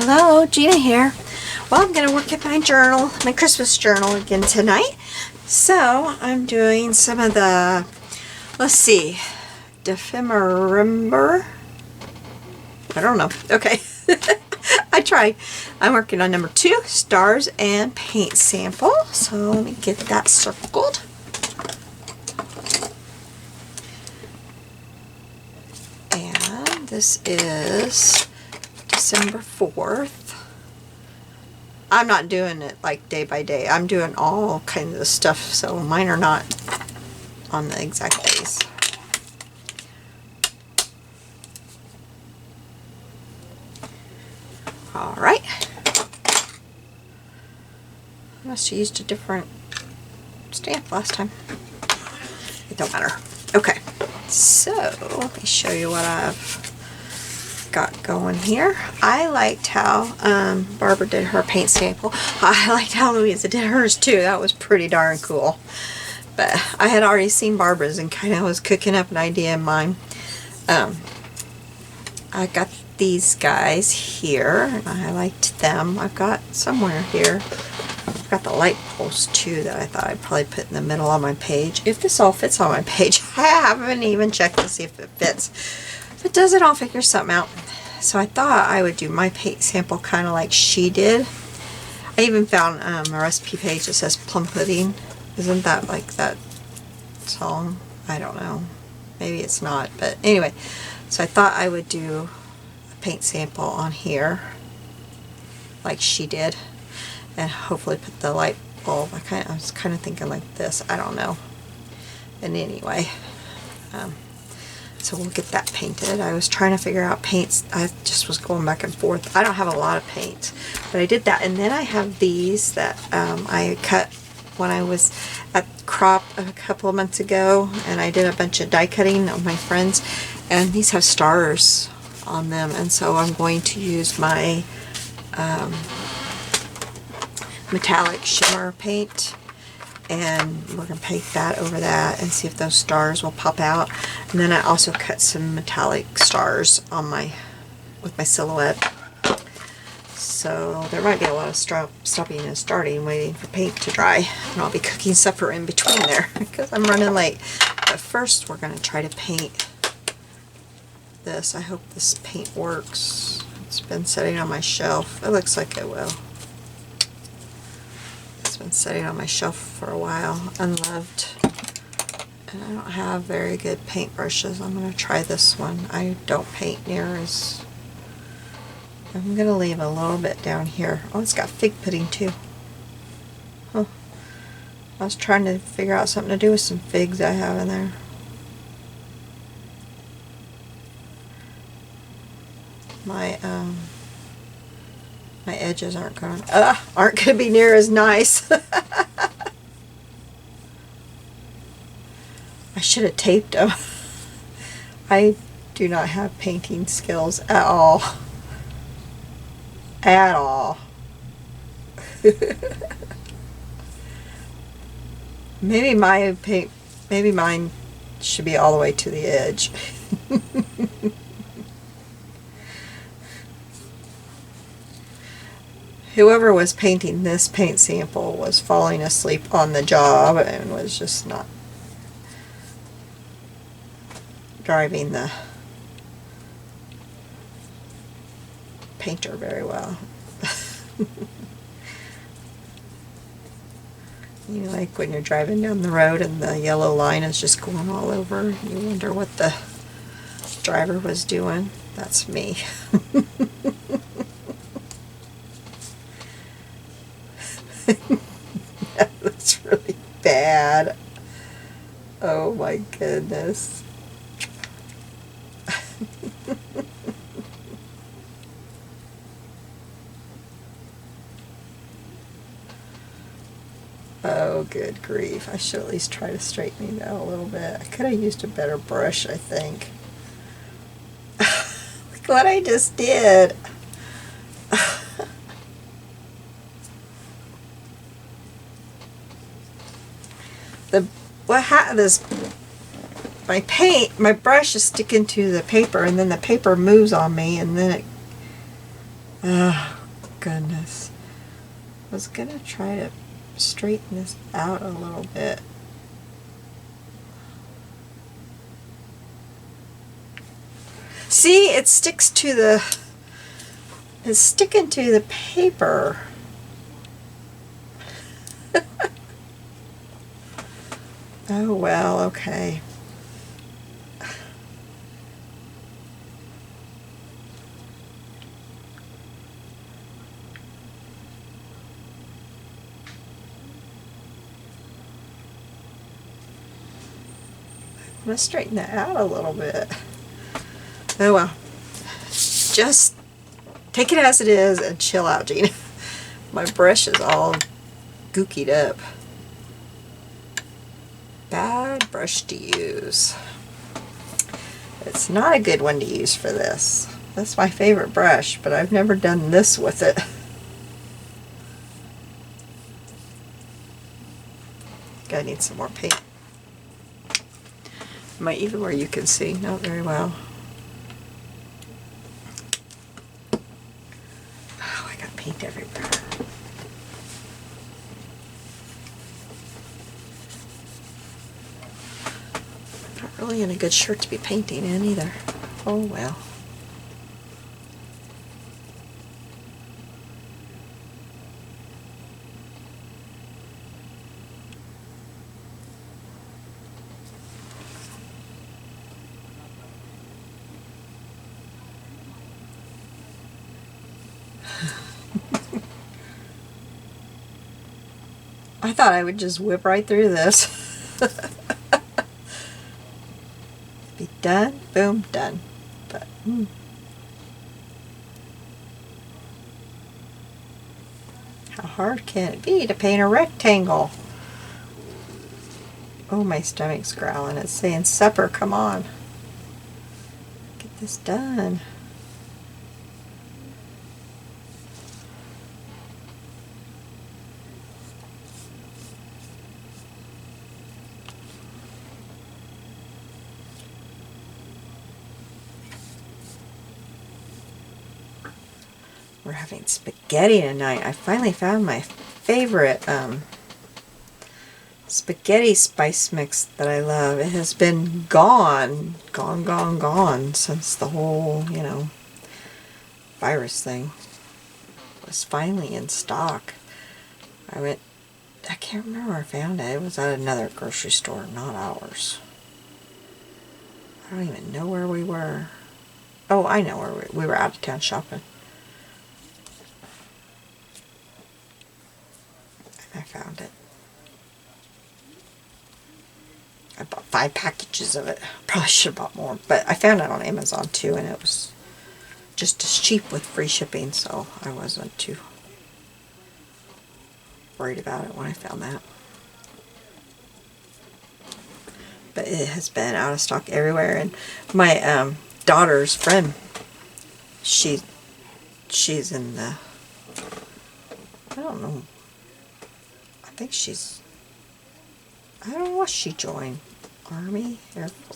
Hello, Gina here. Well, I'm going to work at my journal, my Christmas journal again tonight. So, I'm doing some of the, let's see, Ephemerimber? I don't know. Okay. I tried. I'm working on number 2, stars and paint sample. So, let me get that circled. And this is December 4th. I'm not doing it like day by day. I'm doing all kinds of stuff, so mine are not on the exact days. Alright. I must have used a different stamp last time. It don't matter. Okay. So, let me show you what I've got going here. I liked how Barbara did her paint sample. I liked how Luise did hers too. That was pretty darn cool. But I had already seen Barbara's and kind of was cooking up an idea in mine. I got these guys here and I liked them. I've got somewhere here. I've got the light post too that I thought I'd probably put in the middle of my page. If this all fits on my page. I haven't even checked to see if it fits. If it doesn't, I'll figure something out. So I thought I would do my paint sample kind of like she did. I even found a recipe page that says plum pudding. Isn't that like that song? I don't know. Maybe it's not. But anyway, so I thought I would do a paint sample on here like she did. And hopefully put the light bulb. I was kind of thinking like this. I don't know. And anyway, so we'll get that painted. I was trying to figure out paints. I just was going back and forth. I don't have a lot of paint, but I did that. And then I have these that I cut when I was at Crop a couple of months ago, and I did a bunch of die cutting of my friends, and these have stars on them. And so I'm going to use my metallic shimmer paint, and we're going to paint that over that and see if those stars will pop out. And then I also cut some metallic stars on with my silhouette. So there might be a lot of stopping and starting, waiting for paint to dry, and I'll be cooking supper in between there because I'm running late. But first we're going to try to paint this. I hope this paint works. It's been sitting on my shelf. It looks like it will. Been sitting on my shelf for a while, unloved, and I don't have very good paint brushes. I'm going to try this one. I don't paint near as... I'm going to leave a little bit down here. Oh, it's got fig pudding too. Huh. I was trying to figure out something to do with some figs I have in there. My edges aren't going to be near as nice. I should have taped them. I do not have painting skills at all. At all. Maybe mine should be all the way to the edge. Whoever was painting this paint sample was falling asleep on the job and was just not driving the painter very well. You know, like when you're driving down the road and the yellow line is just going all over, you wonder what the driver was doing. That's me. That's really bad. Oh my goodness. Oh, good grief. I should at least try to straighten it out a little bit. I could have used a better brush, I think. Look what I just did. My brush is sticking to the paper, and then the paper moves on me, and then it goodness. I was gonna try to straighten this out a little bit. See, it sticks to the, it's sticking to the paper. Oh well, okay. I'm gonna straighten that out a little bit. Oh well. Just take it as it is and chill out, Gina. My brush is all gookied up. Bad brush to use. It's not a good one to use for this. That's my favorite brush, but I've never done this with it. I need some more paint. Might even where you can see, not very well. Oh, I got paint everywhere. Not really in a good shirt to be painting in either. Oh well. I thought I would just whip right through this. Be done, boom, done. But how hard can it be to paint a rectangle? Oh, my stomach's growling. It's saying supper, come on. Get this done. We're having spaghetti tonight. I finally found my favorite spaghetti spice mix that I love. It has been gone since the whole, you know, virus thing was finally in stock. I can't remember where I found it. It was at another grocery store, not ours. I don't even know where we were. Oh, I know where we were out of town shopping. I found it. I bought 5 packages of it. Probably should have bought more, but I found it on Amazon too, and it was just as cheap with free shipping, so I wasn't too worried about it when I found that. But it has been out of stock everywhere, and my daughter's friend, she's in the, I don't know, I don't know what she joined. Army?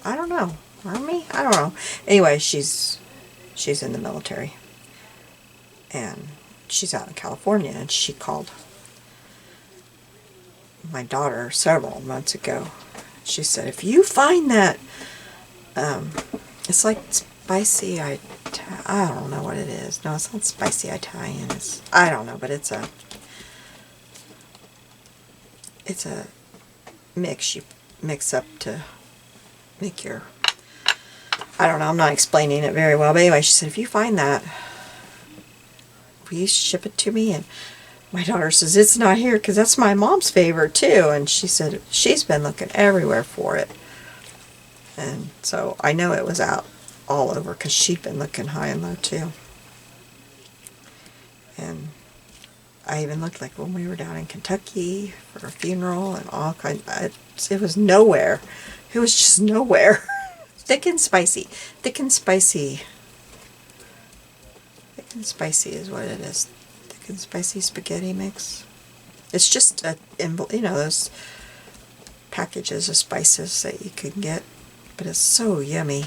I don't know. Army? I don't know. Anyway, she's in the military. And she's out in California, and she called my daughter several months ago. She said, if you find that, it's like spicy, I don't know what it is. No, it's not spicy Italian. I don't know, but it's a mix you mix up to make your, I don't know, I'm not explaining it very well, but anyway, she said, if you find that, will you ship it to me? And my daughter says, it's not here, because that's my mom's favorite too. And she said she's been looking everywhere for it. And so I know it was out all over, because she'd been looking high and low too. And I even looked, like when we were down in Kentucky for a funeral and all kinds. It was nowhere. It was just nowhere. Thick and spicy. Thick and spicy. Thick and spicy is what it is. Thick and spicy spaghetti mix. It's just you know, those packages of spices that you can get, but it's so yummy.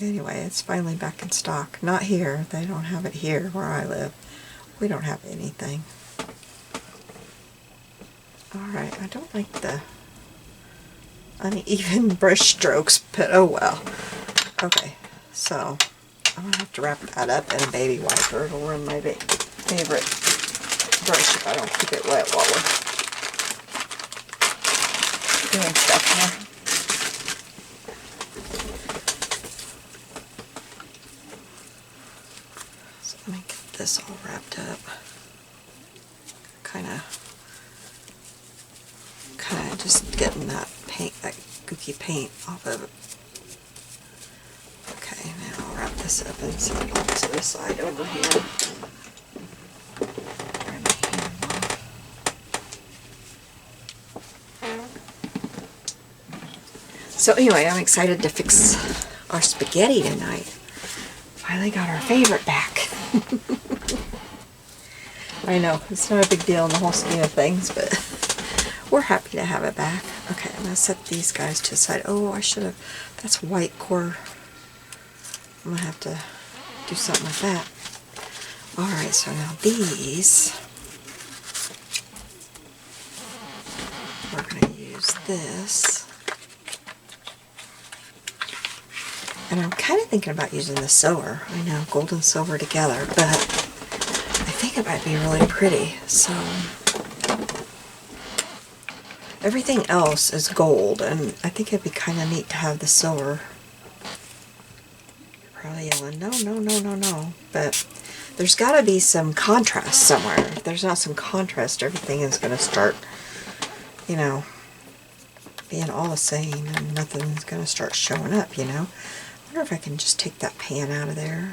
Anyway, it's finally back in stock. Not here. They don't have it here where I live. We don't have anything. Alright, I don't like the uneven brush strokes, but oh well. Okay, so I'm going to have to wrap that up in a baby wiper. It'll ruin my favorite brush if I don't keep it wet while we're doing stuff here. So let me get this all wrapped up. Kind of just getting that paint, that gooky paint off of it. Okay, now I'll wrap this up and set it off to the side over here. So anyway, I'm excited to fix our spaghetti tonight. Finally got our favorite back. I know, it's not a big deal in the whole scheme of things, but we're happy to have it back. Okay, I'm going to set these guys to the side. Oh, I should have, that's white core. I'm going to have to do something with that. Alright, so now these, we're going to use this. And I'm kind of thinking about using the silver. I know, gold and silver together, but I think it might be really pretty. So everything else is gold, and I think it'd be kind of neat to have the silver. You're probably yelling, no, no, no, no, no. But there's got to be some contrast somewhere. If there's not some contrast, everything is going to start, you know, being all the same, and nothing's going to start showing up, you know. I wonder if I can just take that pan out of there.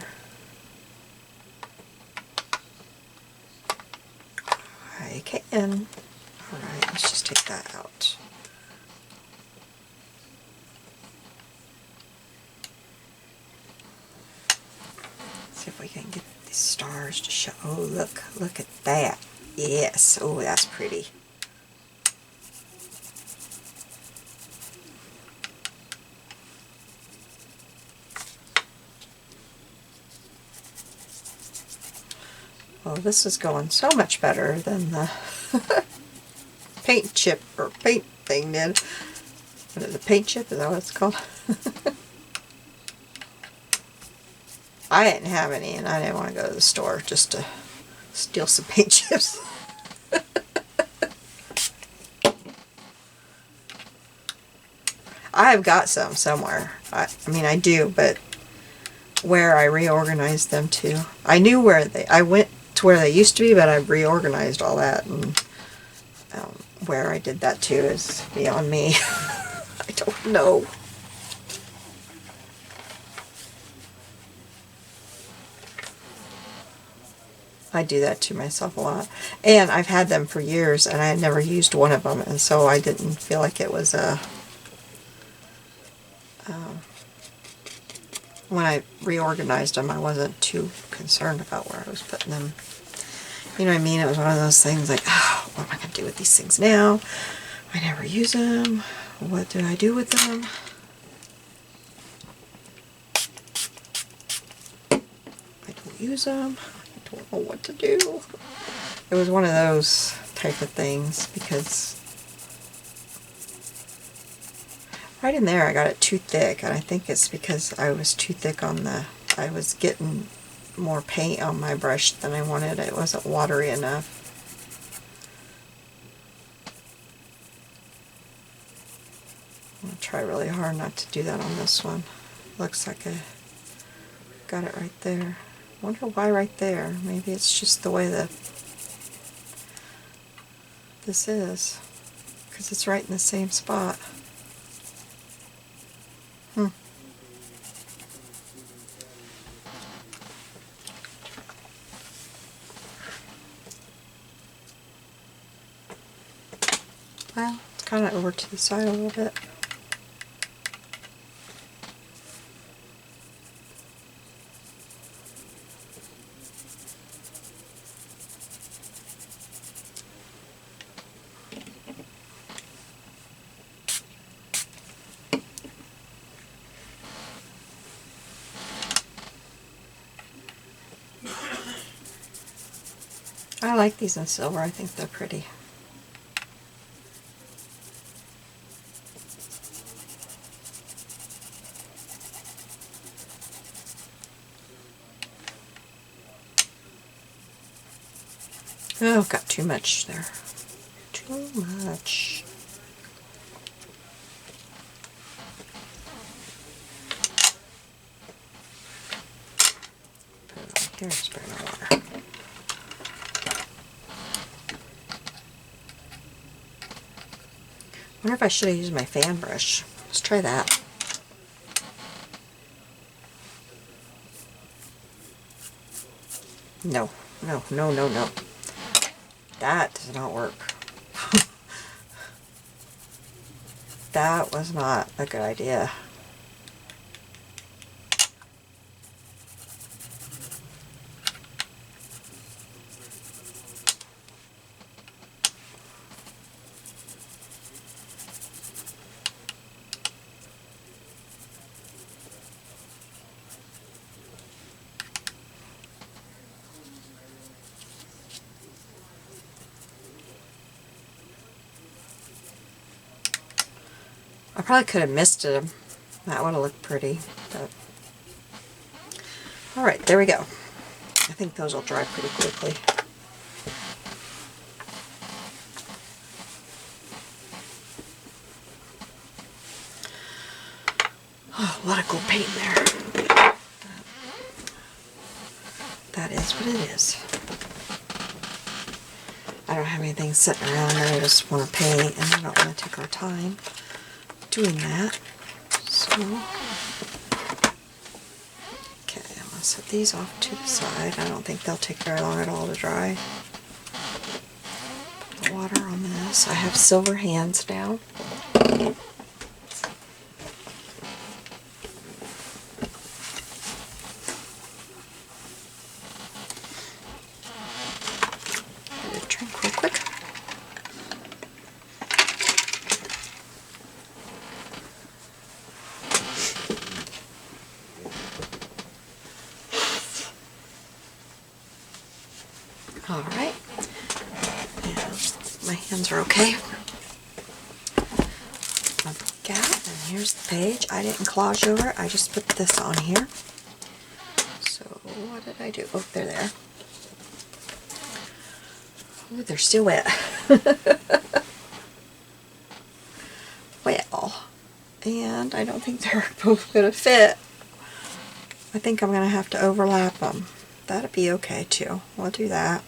I can. Alright, let's just take that out. See if we can get these stars to show. Oh, look at that. Yes. Oh, that's pretty. Oh, this is going so much better than the paint chip or paint thing did. What is it, paint chip? Is that what it's called? I didn't have any, and I didn't want to go to the store just to steal some paint chips. I've got some somewhere. I mean, I do, but where I reorganized them to. I knew where I went to where they used to be, but I reorganized all that, and where I did that to is beyond me. I don't know. I do that to myself a lot. And I've had them for years, and I had never used one of them, and so I didn't feel like it was a... when I reorganized them, I wasn't too concerned about where I was putting them. You know what I mean? It was one of those things like, oh, what am I going to do with these things now? I never use them. What do I do with them? I don't use them. I don't know what to do. It was one of those type of things because right in there I got it too thick, and I think it's because I was too thick on I was getting more paint on my brush than I wanted. It wasn't watery enough. I'm going to try really hard not to do that on this one. Looks like I got it right there. I wonder why right there. Maybe it's just the way this is, because it's right in the same spot. Well, it's kind of over to the side a little bit. I like these in silver. I think they're pretty. Oh, got too much there. Too much. Put it on here and spray my water. I wonder if I should have used my fan brush. Let's try that. No, no, no, no, no. That does not work. That was not a good idea. I probably could have misted them. That would have looked pretty. But alright, there we go. I think those will dry pretty quickly. Oh, a lot of gold paint in there. That is what it is. I don't have anything sitting around and I just want to paint and I don't want to take our time doing that. So, okay, I'm going to set these off to the side. I don't think they'll take very long at all to dry. Put the water on this. I have silver hands now. Let it drink real quick. Alright, and my hands are okay. My book out, and here's the page. I didn't collage over it, I just put this on here. So, what did I do? Oh, they're there. Oh, they're still wet. Well, and I don't think they're both going to fit. I think I'm going to have to overlap them. That'd be okay too. We'll do that.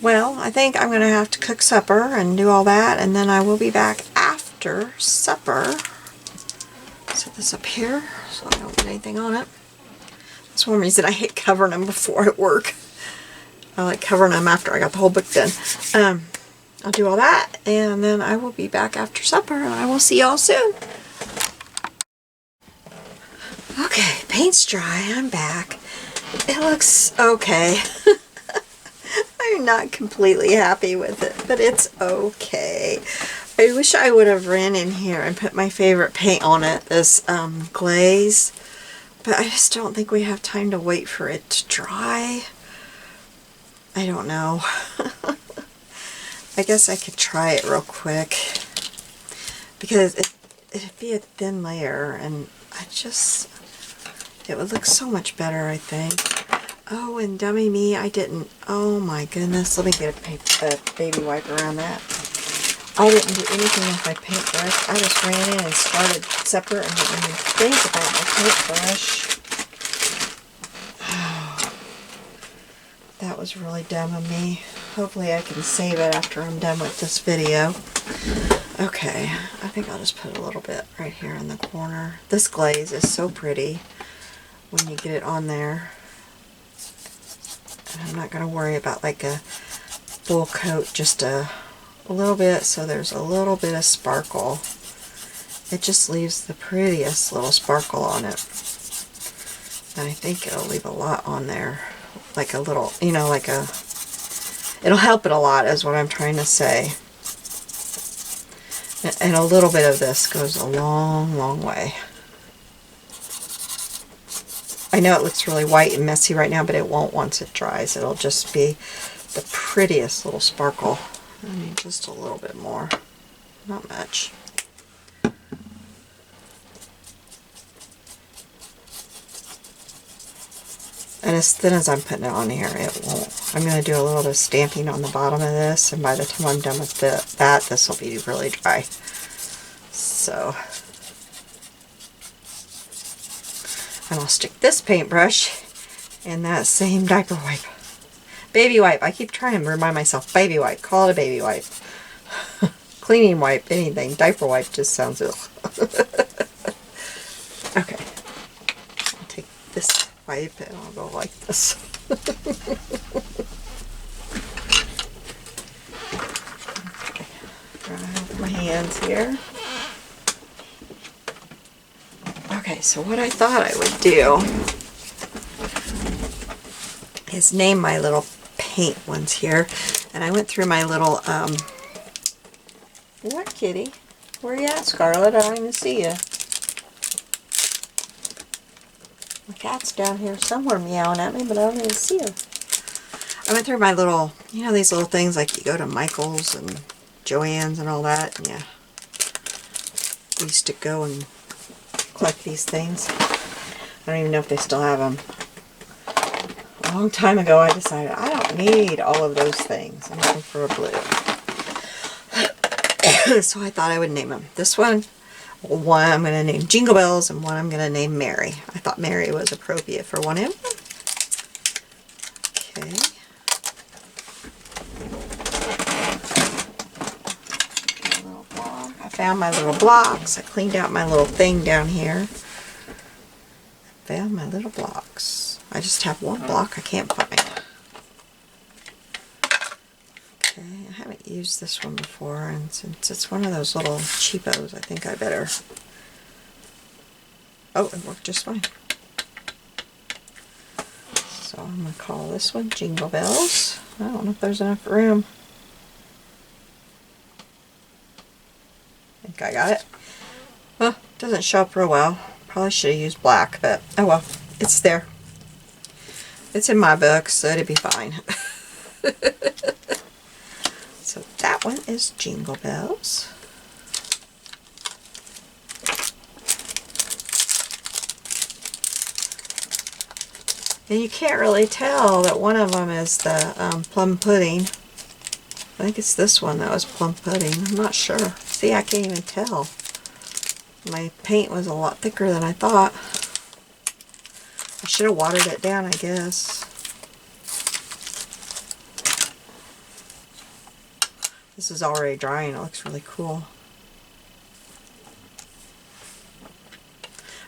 Well, I think I'm going to have to cook supper and do all that, and then I will be back after supper. Set this up here so I don't get anything on it. That's one reason I hate covering them before at work. I like covering them after I got the whole book done. I'll do all that, and then I will be back after supper, and I will see y'all soon. Okay, paint's dry. I'm back. It looks okay. I'm not completely happy with it, but it's okay. I wish I would have ran in here and put my favorite paint on it, this glaze, but I just don't think we have time to wait for it to dry. I don't know. I guess I could try it real quick, because it'd be a thin layer, and it would look so much better, I think. Oh, and dummy me, I didn't. Oh my goodness. Let me get a baby wipe around that. I didn't do anything with my paintbrush. I just ran in and started supper and didn't even think about my paintbrush. Oh, that was really dumb of me. Hopefully I can save it after I'm done with this video. Okay, I think I'll just put a little bit right here in the corner. This glaze is so pretty when you get it on there. And I'm not going to worry about like a full coat, just a little bit, so there's a little bit of sparkle. It just leaves the prettiest little sparkle on it. And I think it'll leave a lot on there. Like a little, you know, like a... It'll help it a lot, is what I'm trying to say. And a little bit of this goes a long, long way. I know it looks really white and messy right now, but it won't once it dries. It'll just be the prettiest little sparkle. I need just a little bit more, not much. And as thin as I'm putting it on here, it won't. I'm going to do a little bit of stamping on the bottom of this, and by the time I'm done with that, this will be really dry. So, and I'll stick this paintbrush in that same diaper wipe. Baby wipe. I keep trying to remind myself, baby wipe. Call it a baby wipe. Cleaning wipe, anything. Diaper wipe just sounds ugh. Okay. I'll take this wipe and I'll go like this. Okay. Dry off my hands here. Okay, so what I thought I would do is name my little paint ones here. And I went through my little, what, kitty? Where you at, Scarlet? I don't even see you. My cat's down here somewhere meowing at me, but I don't even see her. I went through my little, you know, these little things like you go to Michael's and Joann's and all that. And yeah, I used to go and collect these things. I don't even know if they still have them. A long time ago I decided I don't need all of those things. I'm looking for a blue. So I thought I would name them. This one I'm going to name Jingle Bells, and one I'm going to name Mary. I thought Mary was appropriate for one of them. Okay. I found my little blocks. I cleaned out my little thing down here. Found my little blocks. I just have one block I can't find. Okay, I haven't used this one before, and since it's one of those little cheapos, I think I better... Oh, it worked just fine. So I'm going to call this one Jingle Bells. I don't know if there's enough room. I think I got it. Well, it doesn't show up real well. Probably should have used black, but oh well, it's there. It's in my book, so it'd be fine. So that one is Jingle Bells. And you can't really tell that one of them is the plum pudding. I think it's this one that was plum pudding. I'm not sure. See, I can't even tell. My paint was a lot thicker than I thought. I should have watered it down, I guess. This is already drying. It looks really cool.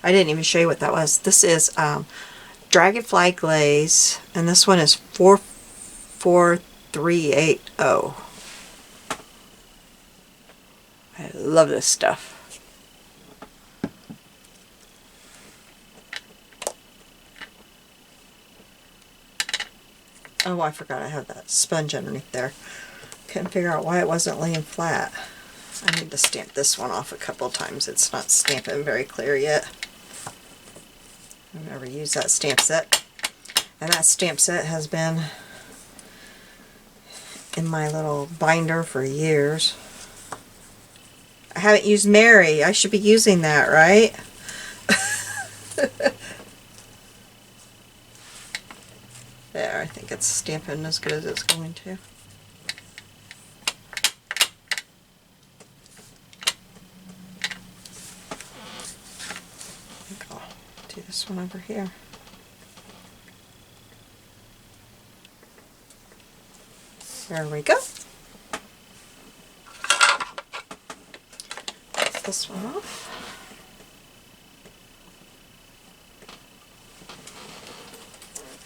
I didn't even show you what that was. This is Dragonfly Glaze, and this one is 44380. I love this stuff. Oh, I forgot I have that sponge underneath there. Couldn't figure out why it wasn't laying flat. I need to stamp this one off a couple times. It's not stamping very clear yet. I've never used that stamp set. And that stamp set has been in my little binder for years. I haven't used Mary. I should be using that, right? There, I think it's stamping as good as it's going to. I think I'll do this one over here. There we go. Take this one off.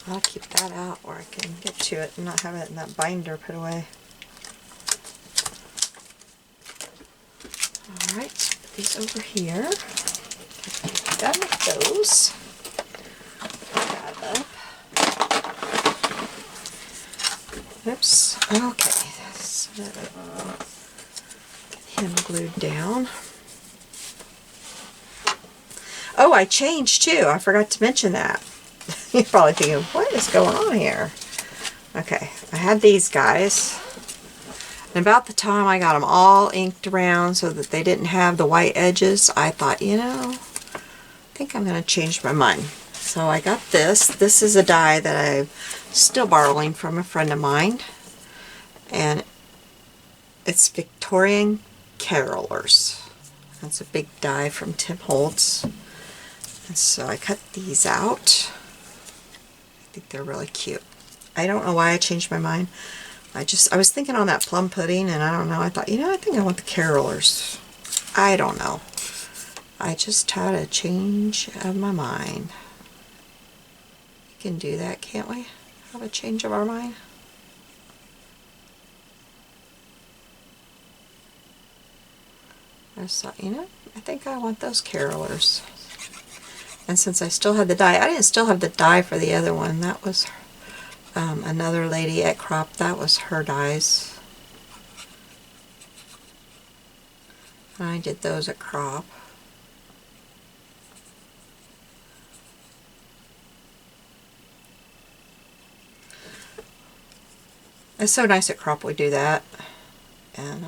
I'll keep that out where I can get to it and not have it in that binder put away. Alright, put these over here. Okay, done with those. Put that up. Oops. Okay. So get him glued down. Oh, I changed too. I forgot to mention that. You're probably thinking, what is going on here? Okay, I had these guys. And about the time I got them all inked around so that they didn't have the white edges, I thought, you know, I think I'm going to change my mind. So I got this. This is a die that I'm still borrowing from a friend of mine. And it's Victorian Carolers. That's a big die from Tim Holtz. And so I cut these out. I think they're really cute. I don't know why I changed my mind. I was thinking on that plum pudding, and I don't know, I thought, you know, I think I want the Carolers. I don't know. I just had a change of my mind. We can do that, can't we? Have a change of our mind? I just thought, you know, I think I want those Carolers. And since I still had the die, I didn't still have the die for the other one. That was another lady at Crop. That was her dies. I did those at Crop. It's so nice at Crop we do that. And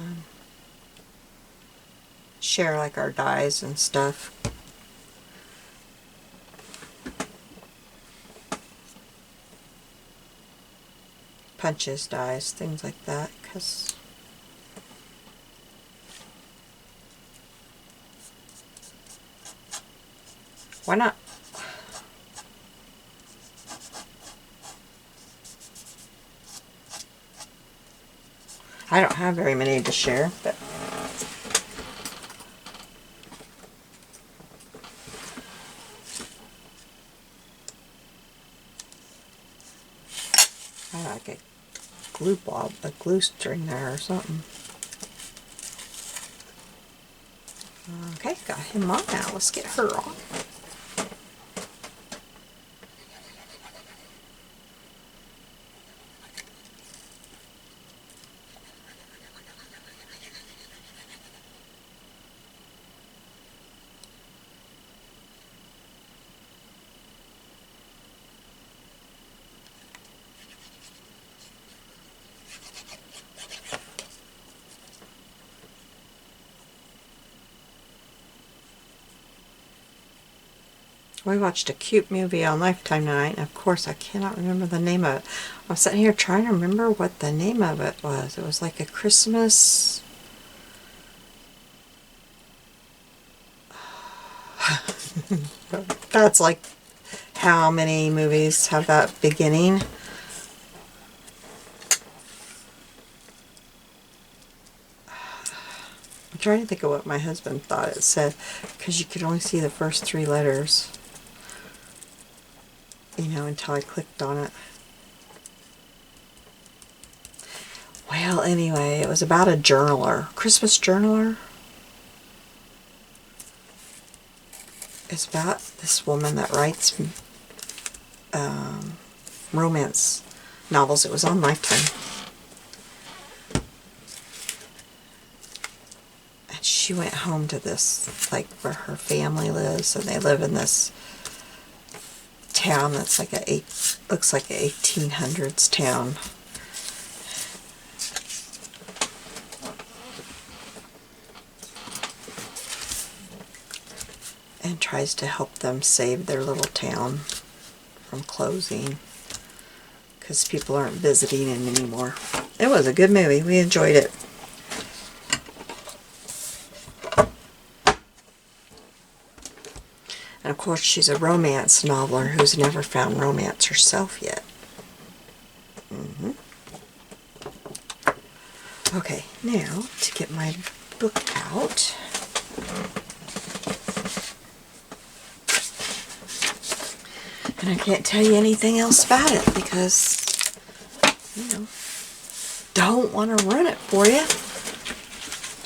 share like our dies and stuff. Punches, dies, things like that, because why not? I don't have very many to share, but I like a glue blob, a glue string there or something. Okay, got him on now. Let's get her on. We watched a cute movie on Lifetime tonight, and of course I cannot remember the name of it. I was sitting here trying to remember what the name of it was. It was like a Christmas... That's like how many movies have that beginning. I'm trying to think of what my husband thought it said, because you could only see the first 3 letters. You know, until I clicked on it. Well, anyway, it was about a journaler. Christmas journaler. It's about this woman that writes romance novels. It was on Lifetime. And she went home to this, like, where her family lives, and they live in this town that's like looks like a 1800s town. And tries to help them save their little town from closing because people aren't visiting it anymore. It was a good movie. We enjoyed it. And of course, she's a romance noveler who's never found romance herself yet. Okay, now to get my book out. And I can't tell you anything else about it because, you know, don't want to run it for you.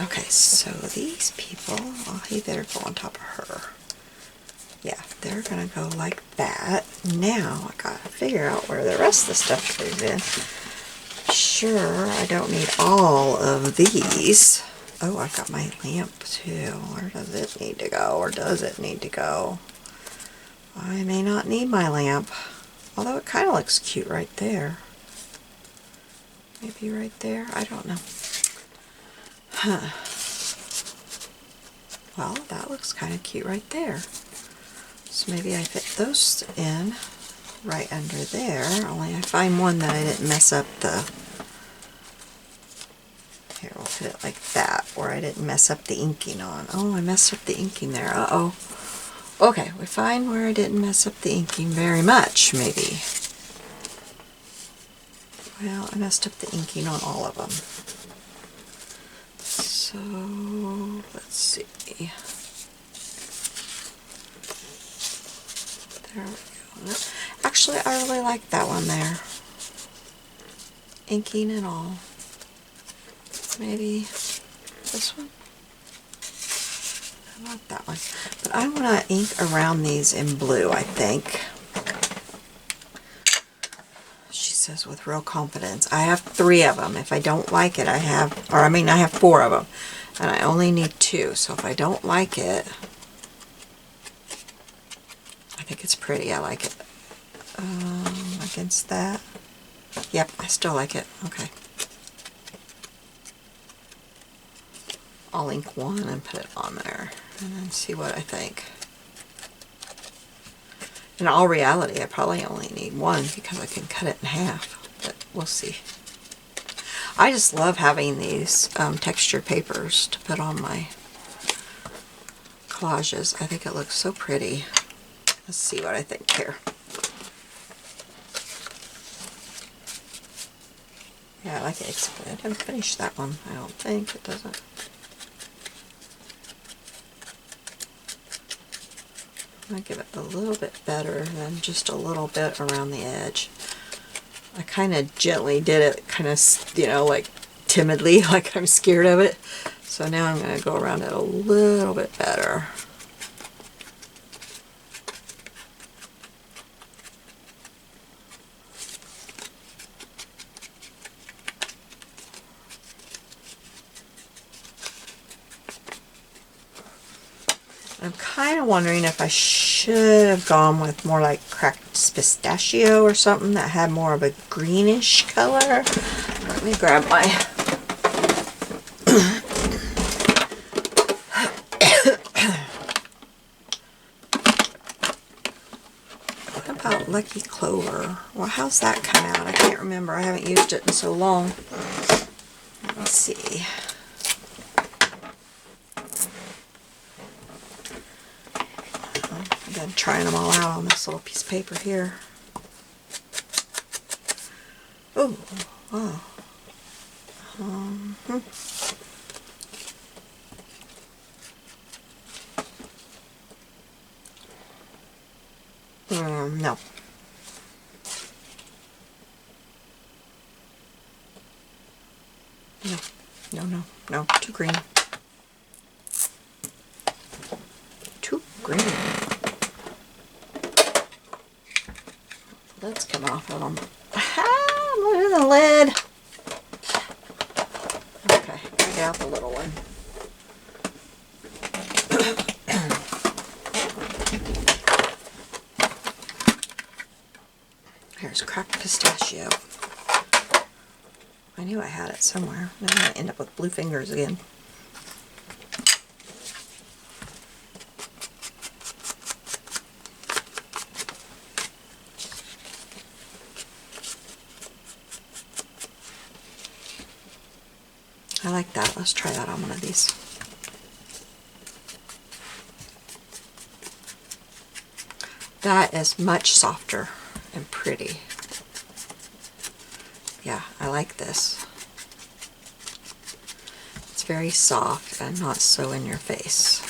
Okay, so these people, oh, he better go on top of her. Yeah, they're going to go like that. Now I got to figure out where the rest of the stuff goes in. Sure, I don't need all of these. Oh, I've got my lamp too. Where does it need to go, or does it need to go? I may not need my lamp. Although it kind of looks cute right there. Maybe right there? I don't know. Huh. Well, that looks kind of cute right there. So maybe I fit those in right under there. Only I find one that I didn't mess up the... Here, we'll put it like that, where I didn't mess up the inking on. Oh, I messed up the inking there. Uh-oh. Okay, we find where I didn't mess up the inking very much, maybe. Well, I messed up the inking on all of them. So, let's see. There we go. Actually, I really like that one there. Inking and all. Maybe this one? I like that one. But I want to ink around these in blue, I think. She says with real confidence. I have 3 of them. If I don't like it, I have 4 of them. And I only need 2. So if I don't like it, I think it's pretty. I like it. Against that. Yep, I still like it. Okay. I'll ink one and put it on there and then see what I think. In all reality, I probably only need 1 because I can cut it in half, but we'll see. I just love having these textured papers to put on my collages. I think it looks so pretty. Let's see what I think here. Yeah, I like it, except I didn't finish that one. I don't think it doesn't. I'm going to give it a little bit better than just a little bit around the edge. I kind of gently did it, kind of, you know, like timidly, like I'm scared of it. So now I'm going to go around it a little bit better. I'm kind of wondering if I should have gone with more like cracked pistachio or something that had more of a greenish color. Let me grab my... What about Lucky Clover? Well, how's that come out? I can't remember. I haven't used it in so long. Let me see. I'm trying them all out on this little piece of paper here. Oh, wow. No. No, too green. Too green. Let's come off of them. Ah, look at the lid. Okay, I get out the little one. Here's cracked pistachio. I knew I had it somewhere. Now I'm going to end up with blue fingers again. I like that. Let's try that on one of these. That is much softer and pretty. Yeah, I like this. It's very soft and not so in your face.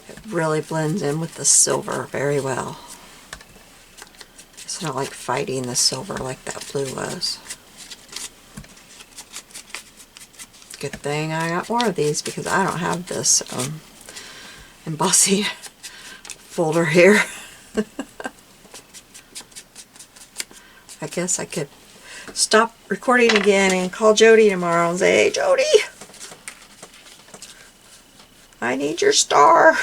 It really blends in with the silver very well. It's not like fighting the silver like that blue was. Good thing I got more of these because I don't have this embossing folder here. I guess I could stop recording again and call Jody tomorrow and say, "Hey Jody, I need your star."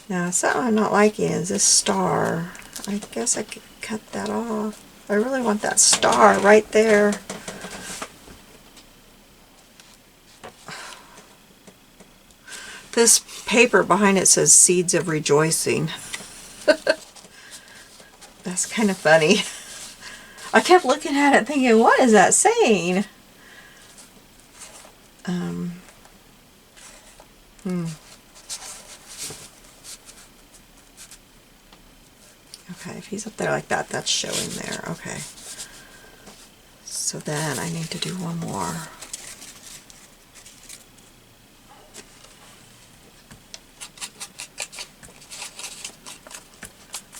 Now, something I'm not liking is this star. I guess I could cut that off. I really want that star right there. This paper behind it says Seeds of Rejoicing. That's kind of funny. I kept looking at it thinking, what is that saying? Okay, if he's up there like that, that's showing there. Okay. So then I need to do one more.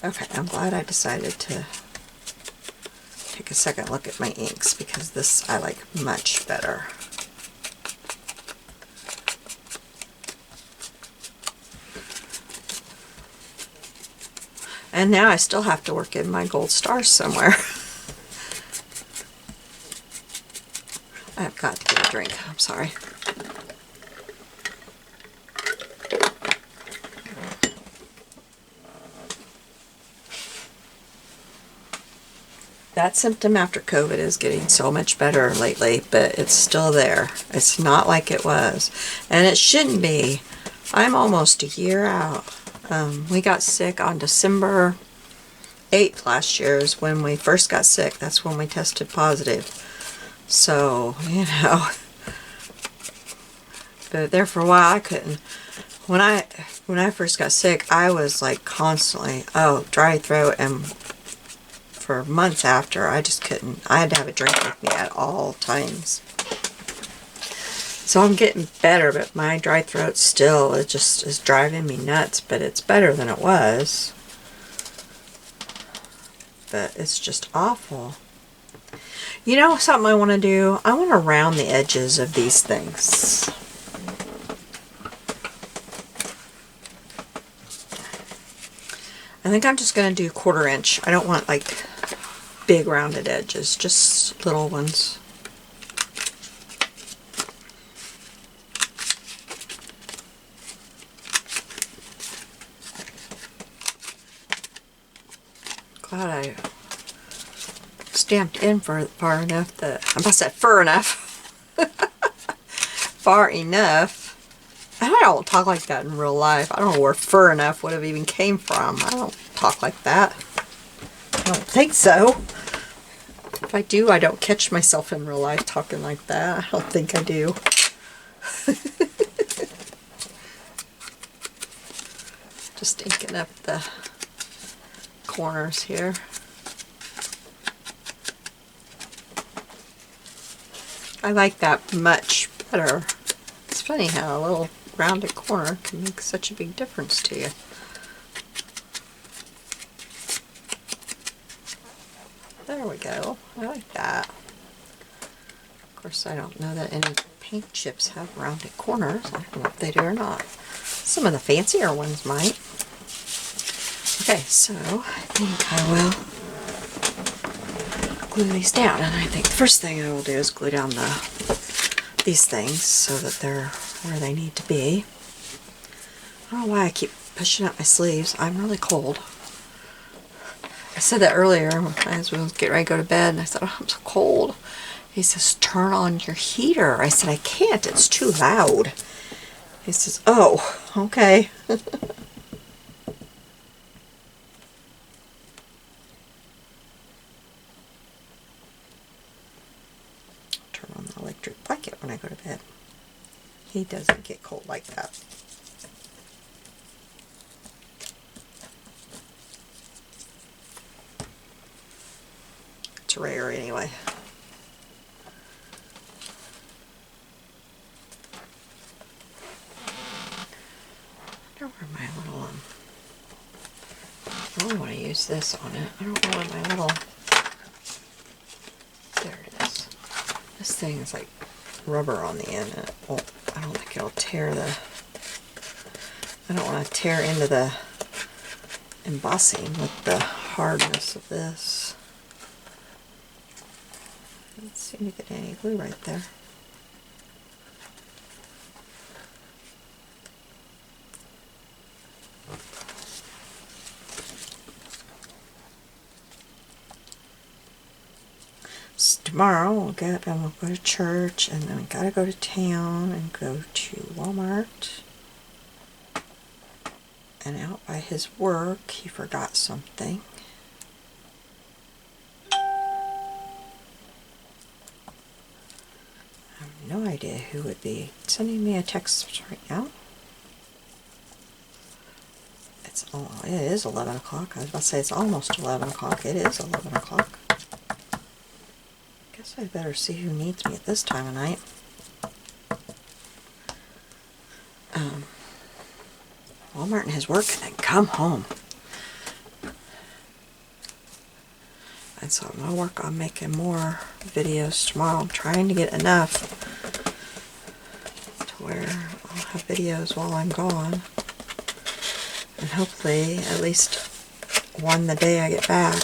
Okay, I'm glad I decided to take a second look at my inks, because this I like much better. And now I still have to work in my gold stars somewhere. I've got to get a drink. I'm sorry. That symptom after COVID is getting so much better lately, but it's still there. It's not like it was. And it shouldn't be. I'm almost a year out. We got sick on December 8th last year is when we first got sick. That's when we tested positive. So, you know, but there for a while I couldn't. When I first got sick, I was like constantly, dry throat, and for months after, I just couldn't. I had to have a drink with me at all times. So I'm getting better, but my dry throat still, it just is driving me nuts, but it's better than it was. But it's just awful. You know something I want to do? I want to round the edges of these things. I think I'm just going to do 1/4 inch. I don't want like big rounded edges, just little ones. Glad I stamped in for far enough that, I must say far enough. Far enough. And I don't talk like that in real life. I don't know where fur enough would have even came from. I don't talk like that. I don't think so. If I do, I don't catch myself in real life talking like that. I don't think I do. Just inking up the corners here. I like that much better. It's funny how a little rounded corner can make such a big difference to you. There we go. I like that. Of course, I don't know that any paint chips have rounded corners. I don't know if they do or not. Some of the fancier ones might. Okay, so I think I will glue these down, and I think the first thing I will do is glue down these things so that they're where they need to be. I don't know why I keep pushing up my sleeves. I'm really cold. I said that earlier as we was getting ready to go to bed, and I said, oh, I'm so cold. He says, turn on your heater. I said, I can't. It's too loud. He says, oh, okay. Turn on the electric blanket when I go to bed. He doesn't get cold like that. It's rare anyway. I wonder where my little, I really want to use this on it. I don't know where my little, there it is. This thing is like rubber on the end, and it won't, I don't think it'll tear the, I don't want to tear into the embossing with the hardness of this. I don't seem to get any glue right there. tomorrow we'll get up and we'll go to church, and then we gotta go to town and go to Walmart. And out by his work, he forgot something. I have no idea who would be sending me a text right now. It is 11 o'clock. I was about to say it's almost 11 o'clock. It is 11 o'clock. Guess I better see who needs me at this time of night. Walmart and his work, and then come home. And so I'm going to work on making more videos tomorrow. I'm trying to get enough to where I'll have videos while I'm gone. And hopefully at least one the day I get back.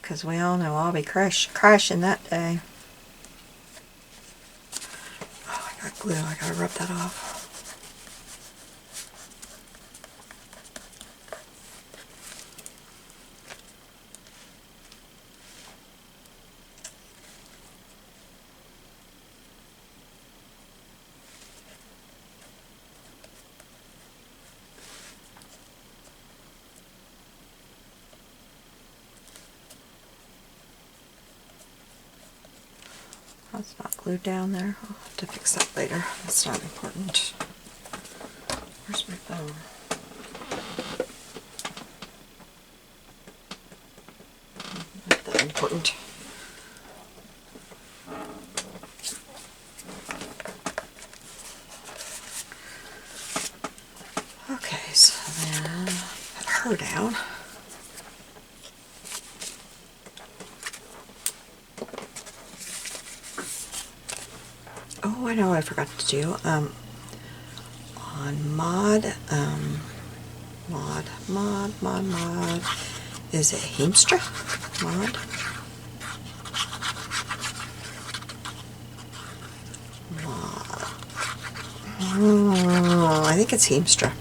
Because we all know I'll be crashing that day. Oh, I got glue. I gotta rub that off. That's not glued down there. I'll have to fix that later. That's not important. Where's my phone? Not that important. Okay, so then put her down. Oh, I know what I forgot to do. On mod, is it Heinzl? Mod? I think it's Heinzl.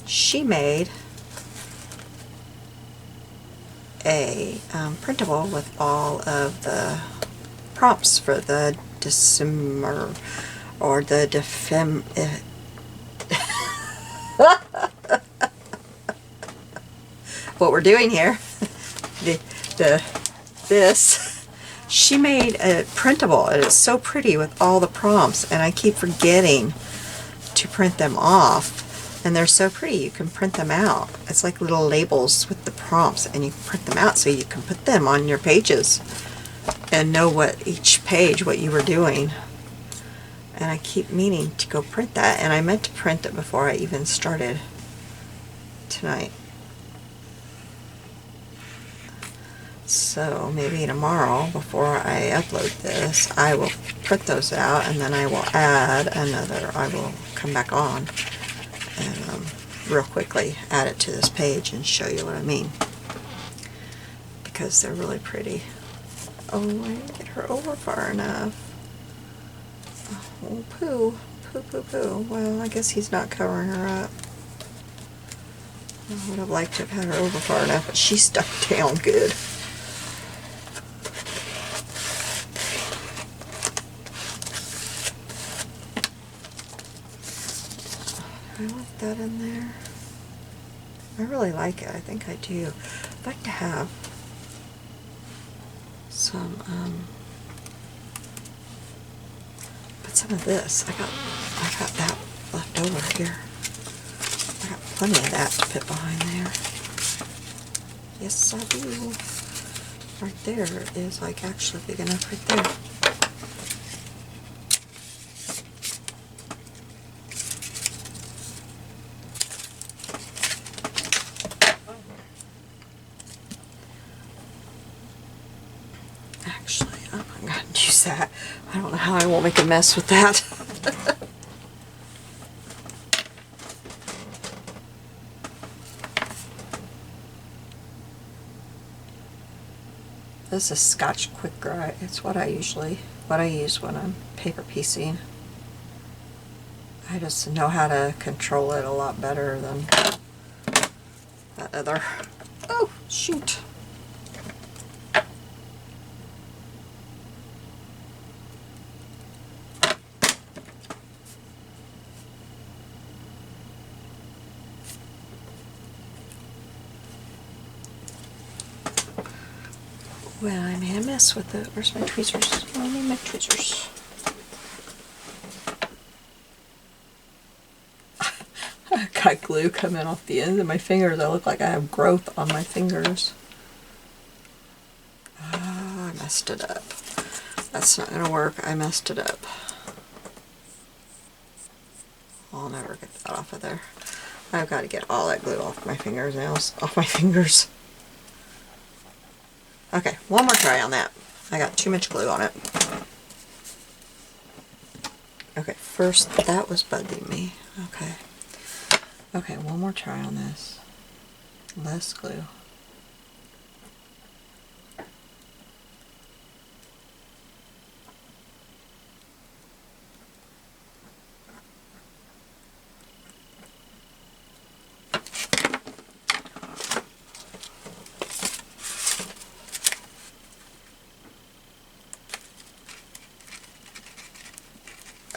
She made a printable with all of the prompts for the December or the Defem. What we're doing here, this. She made a printable. It is so pretty with all the prompts, and I keep forgetting to print them off. And they're so pretty, you can print them out. It's like little labels with the prompts, and you can print them out so you can put them on your pages and know what each page, what you were doing. And I keep meaning to go print that, and I meant to print it before I even started tonight. So maybe tomorrow, before I upload this, I will print those out, and then I will add another. I will come back on and real quickly add it to this page and show you what I mean, because they're really pretty. Oh, I didn't get her over far enough. Oh, poo. Well, I guess he's not covering her up. I would have liked to have had her over far enough, but she stuck down good. I like that in there. I really like it. I think I do. I'd like to have some, but some of this. I got that left over here. I got plenty of that to put behind there. Yes, I do. Right there is like actually big enough right there. Actually, I'm not going to use that. I don't know how I won't make a mess with that. This is Scotch Quick Dry. It's what I use when I'm paper piecing. I just know how to control it a lot better than that other. Oh, shoot. Well, I made a mess with it. Where's my tweezers? Oh, I need my tweezers. I got glue coming off the ends of my fingers. I look like I have growth on my fingers. Oh, I messed it up. That's not going to work. I messed it up. I'll never get that off of there. I've got to get all that glue off my fingernails, off my fingers. Okay, one more try on that. I got too much glue on it. Okay, first, that was bugging me. Okay. Okay, one more try on this. Less glue.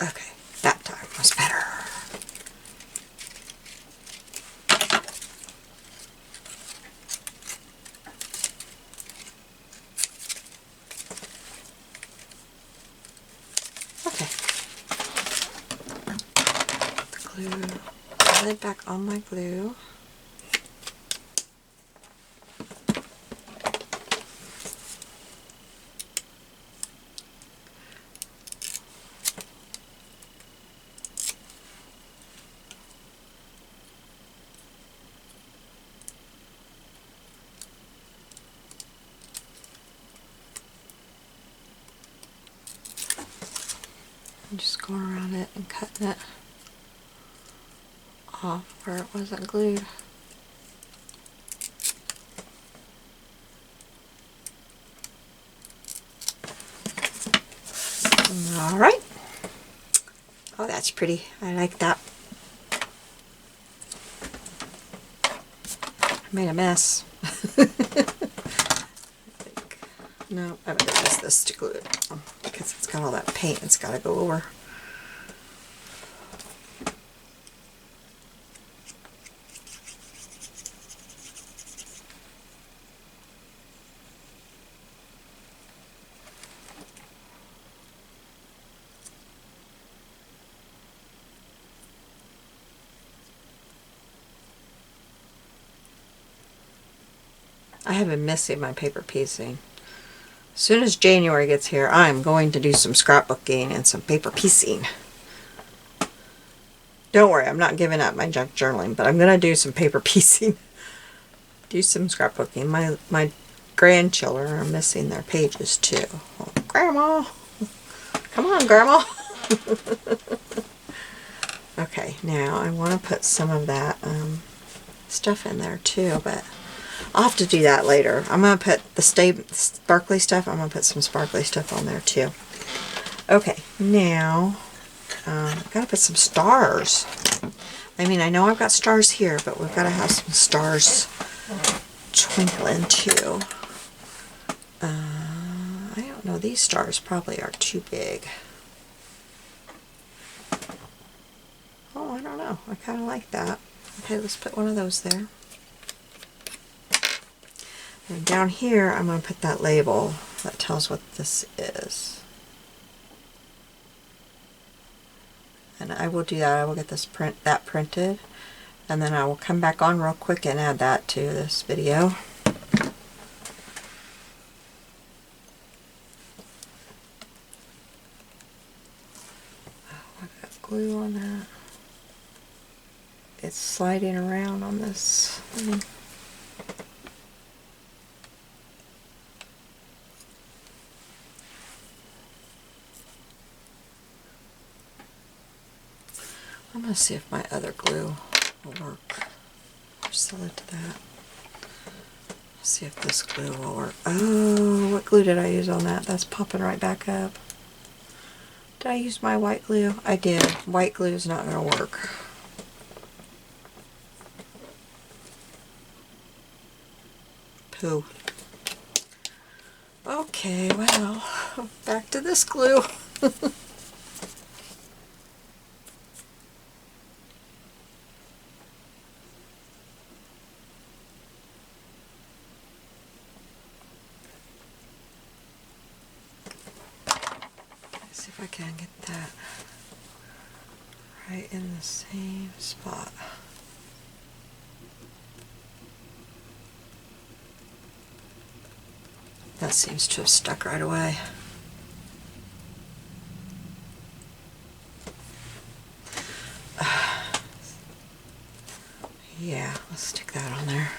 Okay, that time was better. Okay. The glue, put it back on my glue. I'm just going around it and cutting it off where it wasn't glued. Alright. Oh, that's pretty. I like that. I made a mess. No, I better use this to glue it down because it's got all that paint it's got to go over. I have been missing my paper piecing. As soon as January gets here, I'm going to do some scrapbooking and some paper piecing. Don't worry, I'm not giving up my junk journaling, but I'm going to do some paper piecing. Do some scrapbooking. My grandchildren are missing their pages too. Oh, Grandma! Come on, Grandma! Okay, now I want to put some of that stuff in there too, but I'll have to do that later. I'm going to put the sparkly stuff. I'm going to put some sparkly stuff on there too. Okay, now I've got to put some stars. I mean, I know I've got stars here, but we've got to have some stars twinkling too. I don't know. These stars probably are too big. Oh, I don't know. I kind of like that. Okay, let's put one of those there. And down here, I'm going to put that label that tells what this is. And I will do that. I will get this that printed, and then I will come back on real quick and add that to this video. Oh, I've got glue on that. It's sliding around on this thing. I'm going to see if my other glue will work. There's the lid to that. See if this glue will work. Oh, what glue did I use on that? That's popping right back up. Did I use my white glue? I did. White glue is not going to work. Pooh. Okay, well, back to this glue. See if I can get that right in the same spot. That seems to have stuck right away. Yeah, let's stick that on there.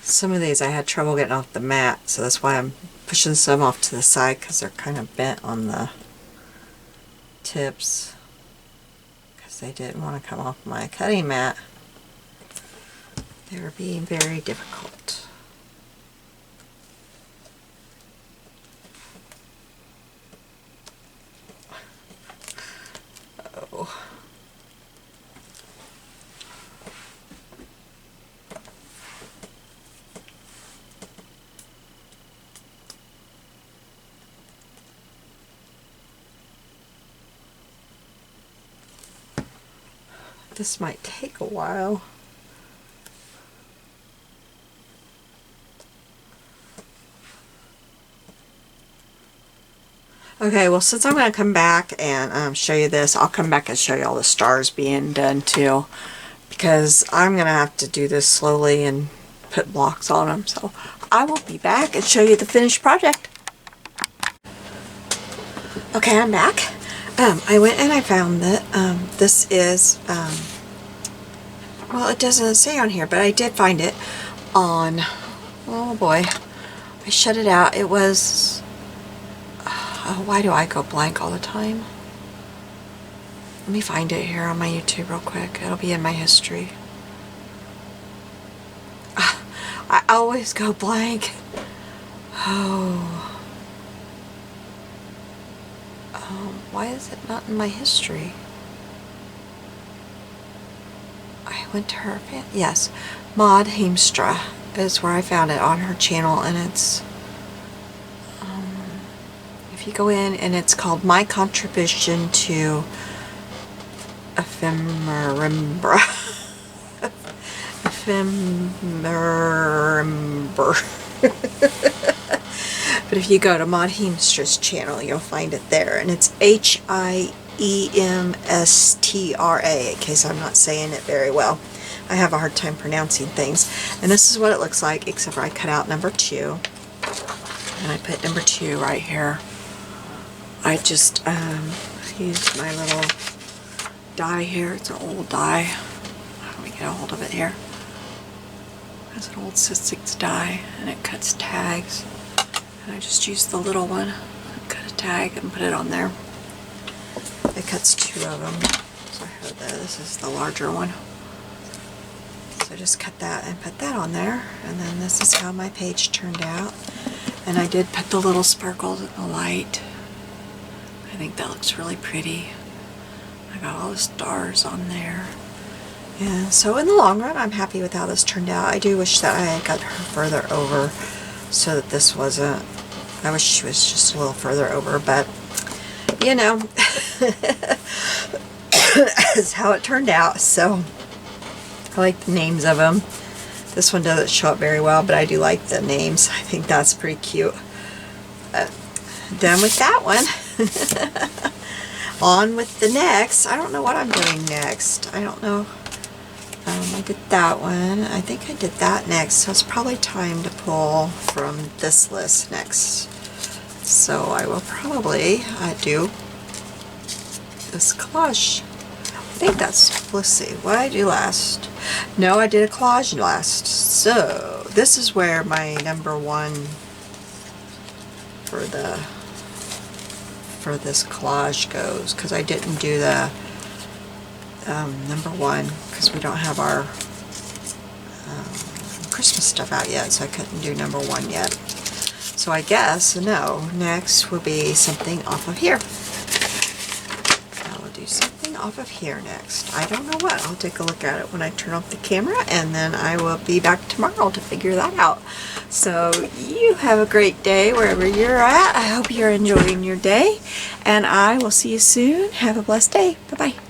Some of these I had trouble getting off the mat, so that's why I'm pushing some off to the side, because they're kind of bent on the tips, because they didn't want to come off my cutting mat. They were being very difficult. Oh. This might take a while. Okay, well, since I'm going to come back and show you this, I'll come back and show you all the stars being done too, because I'm going to have to do this slowly and put blocks on them. So I will be back and show you the finished project. Okay, I'm back. I went and I found that this is, well, it doesn't say on here, but I did find it on, oh boy, I shut it out. It was, why do I go blank all the time? Let me find it here on my YouTube real quick. It'll be in my history. I always go blank. Oh. Why is it not in my history? I went to her, yes, Maud Heinzl is where I found it on her channel, and it's, if you go in, and it's called My Contribution to Ephemerimber. But if you go to Maud Heinzl's channel, you'll find it there, and it's Heinztra, in case I'm not saying it very well. I have a hard time pronouncing things. And this is what it looks like, except for I cut out number 2, and I put number 2 right here. I just used my little die here. It's an old die. How do we get a hold of it here? It's an old '6 die, and it cuts tags. And I just used the little one, cut a tag and put it on there. It cuts 2 of them. So this is the larger one. So just cut that and put that on there. And then this is how my page turned out. And I did put the little sparkles in the light. I think that looks really pretty. I got all the stars on there. And so in the long run, I'm happy with how this turned out. I do wish that I had got her further over so that this wasn't, I wish she was just a little further over, but you know, that's how it turned out. So I like the names of them. This one doesn't show up very well, but I do like the names. I think that's pretty cute. Done with that one. On with the next. I don't know what I'm doing next. I don't know. I did that one. I think I did that next, so it's probably time to pull from this list next. So I will probably do this collage. I think that's, let's see, what did I do last? No, I did a collage last. So this is where my number one for this collage goes, because I didn't do the number one because we don't have our Christmas stuff out yet, so I couldn't do number one yet. So I guess, no, next will be something off of here. I will do something off of here next. I don't know what. I'll take a look at it when I turn off the camera, and then I will be back tomorrow to figure that out. So you have a great day wherever you're at. I hope you're enjoying your day, and I will see you soon. Have a blessed day. Bye-bye.